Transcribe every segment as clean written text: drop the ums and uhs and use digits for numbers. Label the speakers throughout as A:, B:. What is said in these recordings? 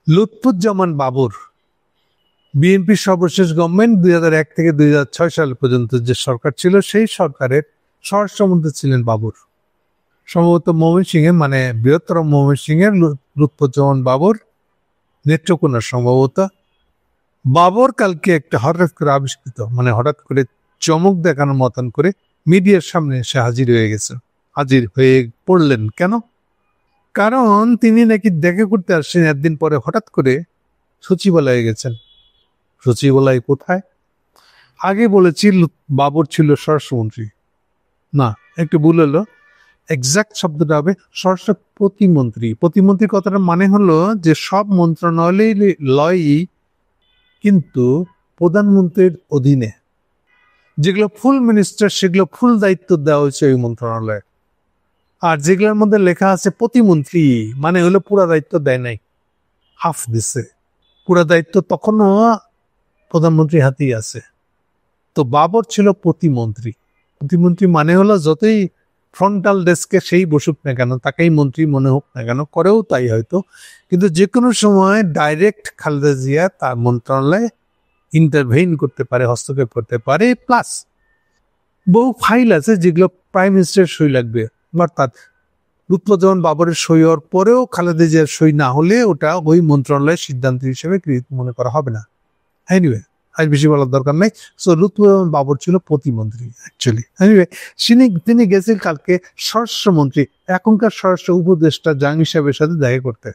A: লুৎফুজ্জামান বাবর বিএনপির সর্বশেষ গভর্নমেন্ট 2001 থেকে 2006 সাল পর্যন্ত যে সরকার ছিল সেই সরকারের স্বরাষ্ট্রমন্ত্রী ছিলেন বাবর। সম্ভবত ময়মনসিংহে মানে বৃহত্তর ময়মনসিংহের লুৎফুজ্জামান বাবর নেত্রকোনা সম্ভবত। বাবর কালকে একটা হঠাৎ করে আবিষ্কৃত মানে হঠাৎ করে চমক দেখানোর মতন করে মিডিয়ার সামনে এসে হাজির হয়ে পড়লেন। কেন? কারণ তিনি নাকি দেখা করতে আসছেন একদিন পরে হঠাৎ করে সচিবালয়ে গেছেন। সচিবালয় কোথায়? আগে বলেছি বাবর ছিল স্বরাষ্ট্রমন্ত্রী, না একটু ভুল হলো, এক্সাক্ট শব্দটা হবে স্বরাষ্ট্র প্রতিমন্ত্রী। প্রতিমন্ত্রীর কথাটা মানে হলো যে সব মন্ত্রণালয়ই কিন্তু প্রধানমন্ত্রীর অধীনে, যেগুলো ফুল মিনিস্টার সেগুলো ফুল দায়িত্ব দেওয়া হয়েছে ওই মন্ত্রণালয়ে, আর যেগুলোর মধ্যে লেখা আছে প্রতিমন্ত্রী মানে হলো পুরা দায়িত্ব দেয় নাই, হাফ দিছে। পুরা দায়িত্ব তখনও প্রধানমন্ত্রীর হাতেই আছে। তো বাবর ছিল প্রতিমন্ত্রী। প্রতিমন্ত্রী মানে হলো যতই ফ্রন্টাল ডেস্কে সেই বসুক না কেন, তাকেই মন্ত্রী মনে হোক না কেন, করেও তাই হয়তো, কিন্তু যে কোনো সময় ডাইরেক্ট খালেদা জিয়া তার মন্ত্রণালয়ে ইন্টারভেইন করতে পারে, হস্তক্ষেপ করতে পারে। প্লাস বহু ফাইল আছে যেগুলো প্রাইম মিনিস্টারের সই লাগবে, অর্থাৎ লুৎফুজ্জামান বাবরের সই হওয়ার পরেও খালেদা জিয়ার সই না হলে ওটা ওই মন্ত্রণালয়ের সিদ্ধান্ত হিসেবে গৃহীত মনে করা হবে না। এনিওয়ে, আজ বেশি বলার দরকার নাই। সো লুৎফুজ্জামান বাবর ছিল প্রতিমন্ত্রী অ্যাকচুয়ালি। এনিওয়ে, তিনি গেছেন কালকে স্বরাষ্ট্রমন্ত্রী, এখনকার স্বরাষ্ট্র উপদেষ্টা জাহাঙ্গীর সাহেবের সাথে দেখা করতে।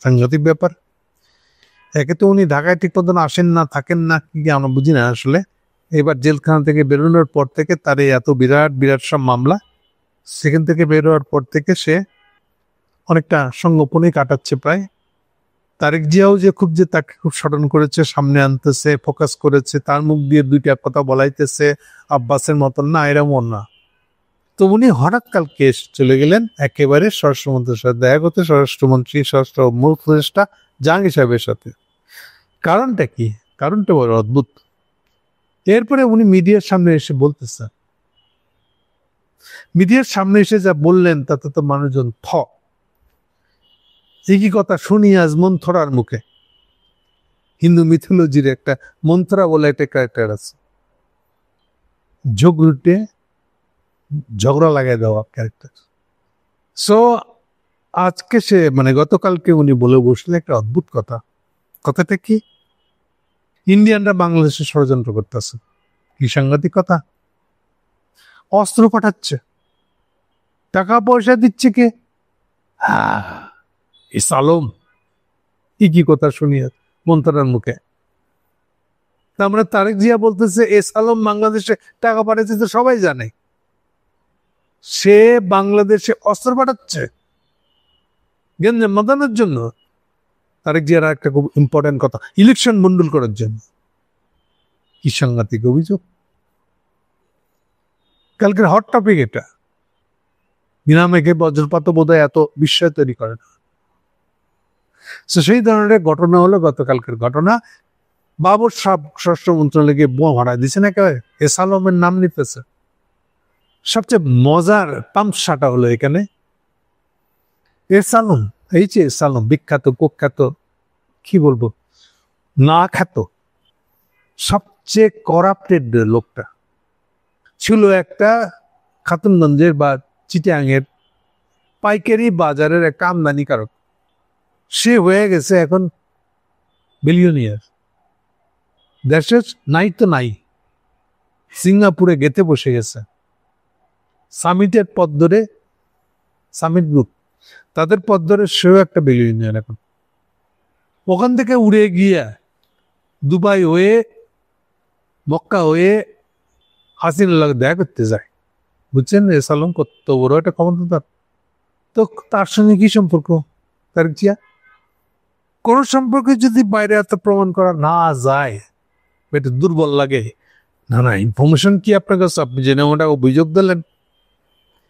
A: সাংঘাতিক ব্যাপার। একে তো উনি ঢাকায় ঠিক মতন আসেন না, থাকেন না, কি আমরা বুঝি না আসলে। এবার জেলখানা থেকে বেরোনোর পর থেকে তার এত বিরাট বিরাট সব মামলা, সেখান থেকে বেরোয়ার পর থেকে সে অনেকটা সঙ্গোপনে কাটাচ্ছে প্রায়। তারেক জিয়াও যে তাকে খুব স্মরণ করেছে, সামনে আনতেছে, ফোকাস করেছে, তার মুখ দিয়ে দুইটা কথা বলাইতেছে, আব্বাসের মতন না, এরকম না। তো উনি হঠাৎ কালকে এসে চলে গেলেন একেবারে স্বরাষ্ট্রমন্ত্রীর সাথে দেখা করতে, স্বরাষ্ট্রমন্ত্রী স্বরাষ্ট্র মূল উপদেষ্টা জাহাঙ্গীর সাহেবের সাথে। কারণটা কি? কারণটা বড় অদ্ভুত। এরপরে উনি মিডিয়ার সামনে এসে বলতেছে, মিডিয়ার সামনে এসে যা বললেন তাতে তো মানুষজন একই কথা শুনি আজ মন্থরার মুখে। হিন্দু মিথোলজির একটা মন্থরা বলে একটা ক্যারেক্টার আছে, ঝগড়া লাগাই দেওয়া ক্যারেক্টার। সো আজকে সে মানে গতকালকে উনি বলে বসলেন একটা অদ্ভুত কথা। কথাটা কি? ইন্ডিয়ানরা বাংলাদেশে ষড়যন্ত্র করতেছে। কি সাংঘাতিক কথা! অস্ত্র পাঠাচ্ছে, টাকা পয়সা দিচ্ছে কে? এস আলম। কি কথা শুনি মন্ত্রার মুখে। আমরা তারেক জিয়া বলতেছে এস আলম বাংলাদেশে টাকা পাঠাচ্ছে, তো সবাই জানে সে বাংলাদেশে অস্ত্র পাঠাচ্ছে গেঞ্জাম মাদানোর জন্য। তারেক জিয়ার একটা খুব ইম্পর্টেন্ট কথা, ইলেকশন মন্ডল করার জন্য। কি সাংঘাতিক অভিযোগ! কালকের হট টপিক এটা। বিনা মেঘে বজ্রপাত বোধহয় এত বিস্ময় তৈরি করে না। সেই ধরনের ঘটনা হলো গতকালকের ঘটনা। বাবর স্বরাষ্ট্র মন্ত্রণালয়কে বোমা ভাড়া দিচ্ছেন একেবারে, এস আলমের নাম নিতেছে। সবচেয়ে মজার তামসাটা হলো এখানে এস আলম, এই যে এস আলম বিখ্যাত কুখ্যাত, কি বলবো, না খ্যাত, সবচেয়ে করাপ্টেড লোকটা ছিল একটা খাতুনগঞ্জের বা চিটাঙের পাইকারি বাজারের একটা আমদানিকারক। সে হয়ে গেছে এখন বিলিয়নিয়ার। দেশের নাই তো নাই, সিঙ্গাপুরে গেতে বসে গেছে। সামিটের পথ ধরে, সামিট গ্রুপ তাদের পথ ধরে সেও একটা বিলিয়নিয়ার এখন। ওখান থেকে উড়ে গিয়ে দুবাই হয়ে, মক্কা হয়ে হাসিনার লাগে দেখা করতে যায়। বুঝছেন এস আলম কত বড় একটা ক্ষমতার। তো তার সঙ্গে কি সম্পর্ক তারেক জিয়া? কোন সম্পর্কে যদি বাইরে এত প্রমাণ করা না যায়, এটা দুর্বল লাগে। না ইনফরমেশন কি আপনার কাছে, আপনি জেনে ওটা অভিযোগ দিলেন,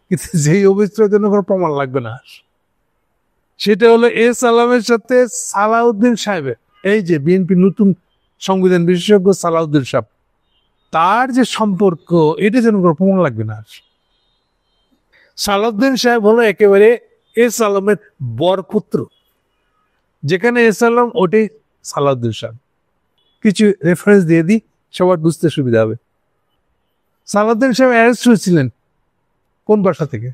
A: কিন্তু যেই অভিযোগের জন্য কোনো প্রমাণ লাগবে না। সেটা হলো এস আলমের সাথে সালাউদ্দিন সাহেবের, এই যে বিএনপি নতুন সংবিধান বিশেষজ্ঞ সালাউদ্দিন সাহেব, তার যে সম্পর্ক, এটা যেন কোনো প্রমাণ লাগবে না। সালাউদ্দিন সাহেব হলো একেবারে এস আলমের বরপুত্র। যেখানে এস আলম ওটাই সালাউদ্দিন শাহ। কিছু রেফারেন্স দিয়ে দিই, সবার বুঝতে সুবিধা হবে। সালাউদ্দিন সাহেব অ্যারেস্ট হয়েছিলেন কোন বাসা থেকে?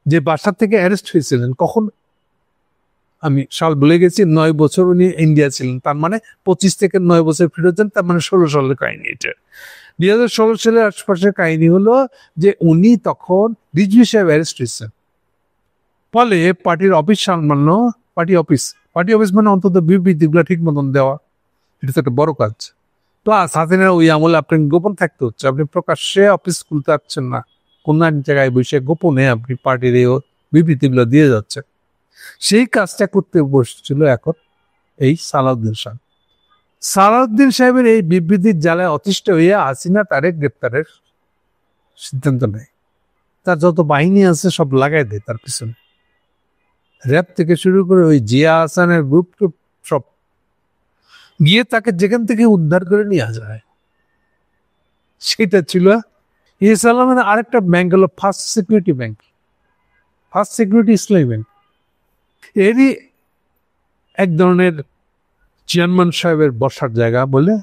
A: যে বাসা থেকে অ্যারেস্ট হয়েছিলেন কখন আমি সাল ভুলে গেছি, 9 বছর উনি ইন্ডিয়া ছিলেন, তার মানে 25 থেকে 9 বছর ফিরে যান, তার মানে 16 সালের কাহিনী। এটা 2016 সালের আশপাশের কাহিনী হলো যে উনি তখন রিজভী সাহেব অ্যারেস্ট হয়েছেন। ফলে পার্টির অফিস সামলানো, পার্টি অফিস মানে অন্তত বিবৃতিগুলো ঠিক মতন দেওয়া, এটা তো একটা বড় কাজ। প্লাস হাসিনার ওই আমলে আপনাকে গোপন থাকতে হচ্ছে, আপনি প্রকাশ্যে অফিস খুলতে পারছেন না, কোন এক জায়গায় বসে গোপনে আপনি পার্টির এই বিবৃতিগুলো দিয়ে যাচ্ছে। সেই কাজটা করতে বসছিল এখন এই সালাউদ্দিন শাহ। সালাউদ্দিন সাহেবের এই বিবৃতির জ্বালায় অতিষ্ঠ হইয়া হাসিনা তারেক গ্রেপ্তারের সিদ্ধান্ত নেয়। তার যত বাহিনী আছে সব লাগাই দেয় তার পিছনে, র্যাব থেকে শুরু করে ওই জিয়া হাসানের গ্রুপ টুপ সব গিয়ে তাকে যেখান থেকে উদ্ধার করে নিয়ে যায়। সেটা ছিল এস আলমের আরেকটা ব্যাংক হলো first security bank, first security ইসলামী ব্যাংক। এরই এক ধরনের চেয়ারম্যান সাহেবের বসার জায়গা বলে,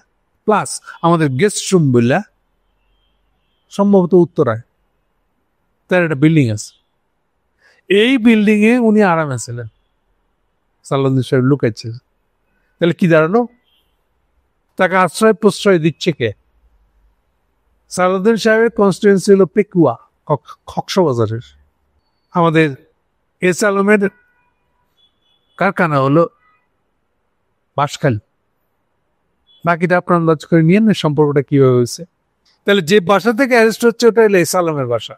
A: প্লাস আমাদের গেস্ট রুম বলে, সম্ভবত উত্তরায় তার একটা বিল্ডিং আছে। এই বিল্ডিং এ উনি আরামে ছিলেন, সালাউদ্দিন সাহেব লুকাইছে। তাহলে কি দাঁড়ানো? তাকে আশ্রয় প্রশ্রয় দিচ্ছে কে? সালাউদ্দিন সাহেবের কনস্টিটুয়েন্সি হলো পেকুয়া, কক্সবাজারের। আমাদের এস আলমের কারখানা হলো বাঁশখালী। বাকিটা আপনার আন্দাজ করে নিয়ে না সম্পর্কটা কিভাবে হয়েছে। তাহলে যে বাসা থেকে অ্যারেস্ট হচ্ছে ওটা হলো এস আলমের বাসা,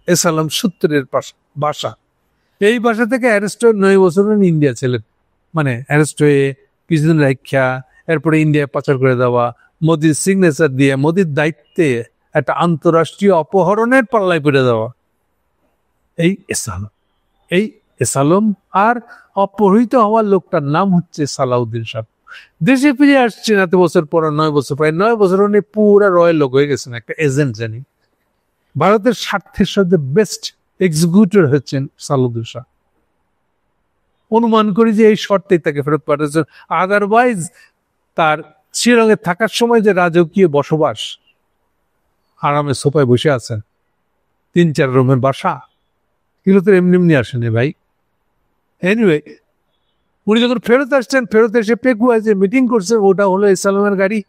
A: এস আলম সূত্রের বাসা। এই বাসা থেকে অ্যারেস্ট হয়ে 9 বছর ইন্ডিয়া ছিলেন, মানে অ্যারেস্ট হয়ে কিছুদিন রাখা, এরপরে ইন্ডিয়া পাচার করে দেওয়া, মোদির সিগনেচার দিয়ে মোদির দায়িত্বে একটা আন্তরাষ্ট্রীয় অপহরণের পাল্লায় পড়ে দেওয়া এই এস আলম। এই এস আলম আর অপহৃত হওয়ার লোকটার নাম হচ্ছে সালাউদ্দিন শাহ। দেশে ফিরে আসছেন এত বছর পর, 9 বছর, প্রায় 9 বছর উনি পুরা রয়্যাল লোক হয়ে গেছেন, একটা এজেন্ট। জানি ভারতের স্বার্থের সাথে বেস্ট এক্সিকিউটর হচ্ছেন সালাউদ্দিন শাহ। অনুমান করি যে এই শর্তেই তাকে ফেরত পাঠিয়েছেন। আদারওয়াইজ তার শ্রীলঙ্কায় থাকার সময় যে রাজকীয় বসবাস, আরামে সোফায় বসে আছেন, 3-4 রুমের বাসা, এগুলো তো এমনি এমনি আসেনি ভাই। এনিওয়ে, উনি যখন ফেরত আসছেন, ফেরত এসে পেকুয়ায় যে মিটিং করছেন, ওটা হলো এস আলমের গাড়ি।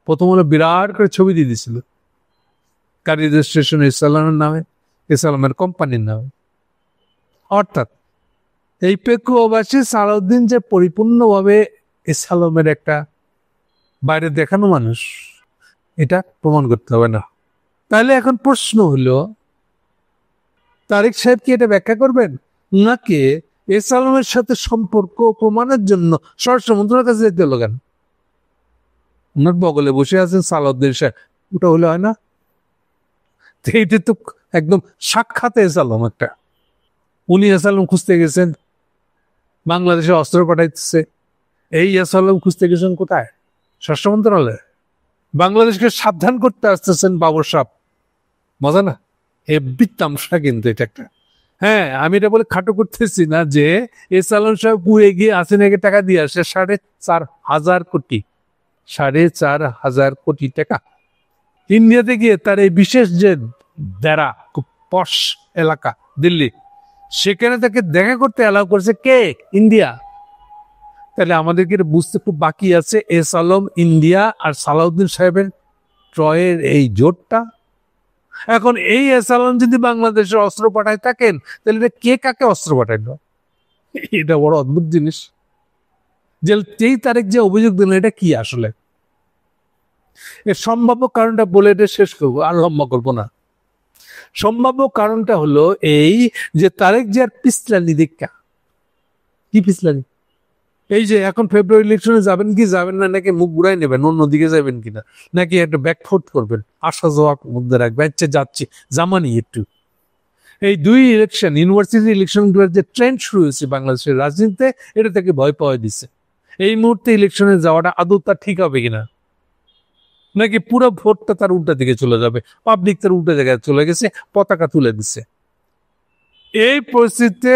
A: প্রথম হলো বিরাট করে ছবি দিয়ে দিয়েছিল, গাড়ি রেজিস্ট্রেশন এস আলমের নামে, এস আলমের কোম্পানির নামে। অর্থাৎ এই পেকুয়াবাসী সালাউদ্দিন যে পরিপূর্ণভাবে এস আলমের একটা বাইরে দেখানো মানুষ, এটা প্রমাণ করতে হবে না। তাহলে এখন প্রশ্ন হলো, তারেক সাহেব কি এটা ব্যাখ্যা করবেন, নাকি এস আলমের সাথে সম্পর্ক প্রমাণের জন্য স্বরাষ্ট্রমন্ত্রীর কাছে যেতে হলো কেন? ওনার বগলে বসে আছেন সালাউদ্দিন সাহেব, ওটা হলে হয় না? এইটা তো একদম সাক্ষাৎ এস আলম একটা। উনি এস আলম খুঁজতে গেছেন, বাংলাদেশে অস্ত্র পাঠাইতেছে। এই এস আলম খুঁজতে গেছেন কোথায়? স্বরাষ্ট্র মন্ত্রণালয়ে। বাংলাদেশকে সাবধান করতে আসতেছেন বাবর সাহেব। মজা না? হেব্বি তামসা কিন্তু এটা একটা। হ্যাঁ, আমি এটা বলে খাটো করতেছি না যে এস আলম সাহেব পুড়ে গিয়ে হাসিনাকে টাকা দিয়ে আসে 4,500 কোটি, 4,500 কোটি টাকা। ইন্ডিয়াতে গিয়ে তার এই বিশেষ যে দেরা, খুব পশ এলাকা দিল্লি, সেখানে তাকে দেখা করতে অ্যালাউ করেছে কে? ইন্ডিয়া। তাহলে আমাদেরকে বুঝতে খুব বাকি আছে, এস আলম, ইন্ডিয়া আর সালাউদ্দিন সাহেবের ট্রয়ের এই জোটটা। এখন এই এস আলম যদি বাংলাদেশের অস্ত্র পাঠায় থাকেন, তাহলে এটা কে কাকে অস্ত্র পাঠাইলো? এটা বড় অদ্ভুত জিনিস। যে 23 তারিখ যে অভিযোগ দিল, এটা কি আসলে? এর সম্ভাব্য কারণটা বলে এটা শেষ করবো, আর লম্বা করবো না। সম্ভাব্য কারণটা হলো এই যে তারেক জিয়ার পিছলানি দীক্ষা। কি পিছলানি? এই যে এখন ফেব্রুয়ারি ইলেকশনে যাবেন কি যাবেন না, নাকি মুখ ঘুরাই নেবেন, অন্যদিকে যাবেন কিনা, নাকি একটা ব্যাকফুট করবেন, আসা যাওয়ার মধ্যে রাখবেন, আচ্ছা যাচ্ছি জামানি একটু। এই 2 ইলেকশন, ইউনিভার্সিটি ইলেকশনগুলোর যে ট্রেন্ড শুরু হয়েছে বাংলাদেশের রাজনীতিতে, এটা থেকে ভয় পাওয়া দিচ্ছে। এই মুহূর্তে ইলেকশনে যাওয়াটা আদৌ তার ঠিক হবে কিনা, নাকি পুরো ভোটটা তার উল্টা দিকে চলে যাবে, পাবলিক তার উল্টা জায়গায় চলে গেছে, পতাকা তুলে দিচ্ছে। এই পরিস্থিতিতে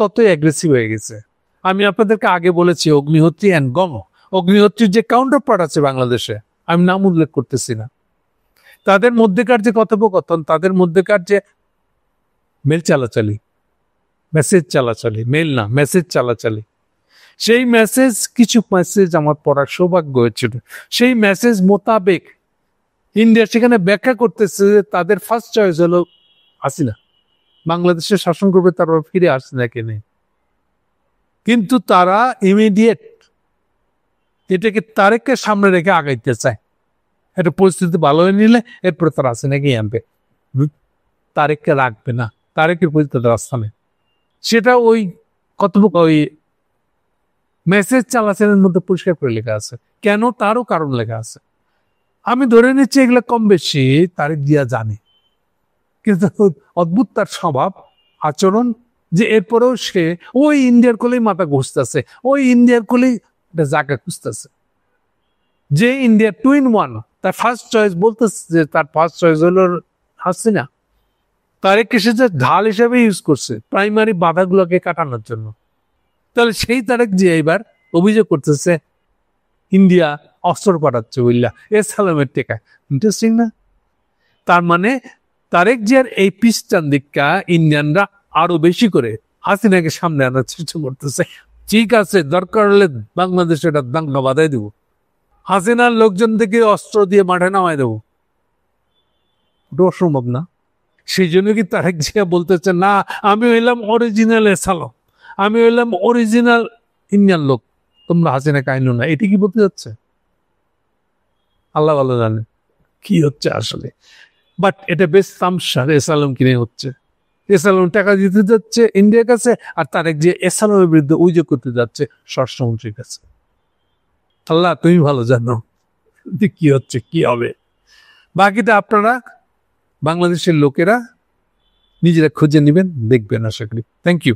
A: ততই অ্যাগ্রেসিভ হয়ে গেছে। আমি আপনাদেরকে আগে বলেছি অগ্নিহোত্রী অ্যান্ড গণ। অগ্নিহোত্রীর যে কাউন্টার পার্ট আছে বাংলাদেশে, আমি নাম উল্লেখ করতেছি না, তাদের মধ্যেকার যে কথোপকথন, তাদের মধ্যেকার যে মেল চালাচালি, মেসেজ চালাচালি, মেল না মেসেজ চালাচালি, সেই মেসেজ, কিছু মেসেজ আমার পড়ার সৌভাগ্য হয়েছিল। সেই মেসেজ মোতাবেক ইন্ডিয়া সেখানে ব্যাখ্যা করতেছে যে তাদের ফার্স্ট চয়েস হলো হাসিনা, বাংলাদেশে শাসন করবে, তারপর ফিরে হাসিনাকে নেই। কিন্তু তারা ইমিডিয়েট এটাকে তারেককে সামনে রেখে আগাইতে চায়। একটা পরিস্থিতি ভালো হয়ে নিলে এরপর তারা হাসিনাকেই আনবে, তারেককে রাখবে না, তারেকের প্রতি তাদের রাস্তা নেই। সেটা ওই ওই মেসেজ চালাচালের মধ্যে পরিষ্কার করে লেখা আছে। কেন, তারও কারণ লেখা আছে। আমি ধরে নিচ্ছি এগুলো কম বেশি তারেক জিয়া জানে, কিন্তু অদ্ভুত তার স্বভাব আচরণ, যে এরপরেও সে ওই ইন্ডিয়ার কোলেই মাথা ঘুষতেছে, ওই ইন্ডিয়ার কোলেই একটা জায়গা খুঁজতেছে। যে ইন্ডিয়া 2 in 1, তার ফার্স্ট চয়েস বলতেছে যে তার ফার্স্ট চয়েস হলো হাসিনা, তারেককে সে যে ঢাল হিসেবে ইউজ করছে প্রাইমারি বাধাগুলোকে কাটানোর জন্য। তাহলে সেই তারেক যে এবার অভিযোগ করতেছে ইন্ডিয়া অস্ত্র পাঠাচ্ছে বললা এসালামের টেকায়। ইন্টারেস্টিং না? তার মানে তারেক জিয়ার এই পিস্টান দিকটা ইন্ডিয়ানরা আরো বেশি করে হাসিনাকে সামনে আনার চেষ্টা করতেছে। ঠিক আছে, দরকার হলে বাংলাদেশে এটা দাঙ্গা বাধাই দেবো, হাসিনার লোকজন থেকে অস্ত্র দিয়ে মাঠে নামাই দেবো। ওটা অসম্ভব না? সেই জন্য কি তারেক জিয়া বলতেছে না আমি হইলাম অরিজিনাল এসালাম, আমি হইলাম অরিজিনাল ইন্ডিয়ান লোক, তোমরা হাসিনা কাহিনী না, এটি কি বলতে যাচ্ছে? আল্লাহ ভালো জানে কি হচ্ছে আসলে। বাট এটা বেশ তামসা এসালাম কিনে হচ্ছে। এসালাম টাকা দিতে যাচ্ছে ইন্ডিয়ার কাছে, আর তারেক যে এসালামের বিরুদ্ধে অভিযোগ করতে যাচ্ছে স্বরাষ্ট্রমন্ত্রীর কাছে। আল্লাহ তুমি ভালো জানো কি হচ্ছে, কি হবে। বাকিটা আপনারা বাংলাদেশের লোকেরা নিজেরা খুঁজে নেবেন, দেখবেন আশা করি। Thank you.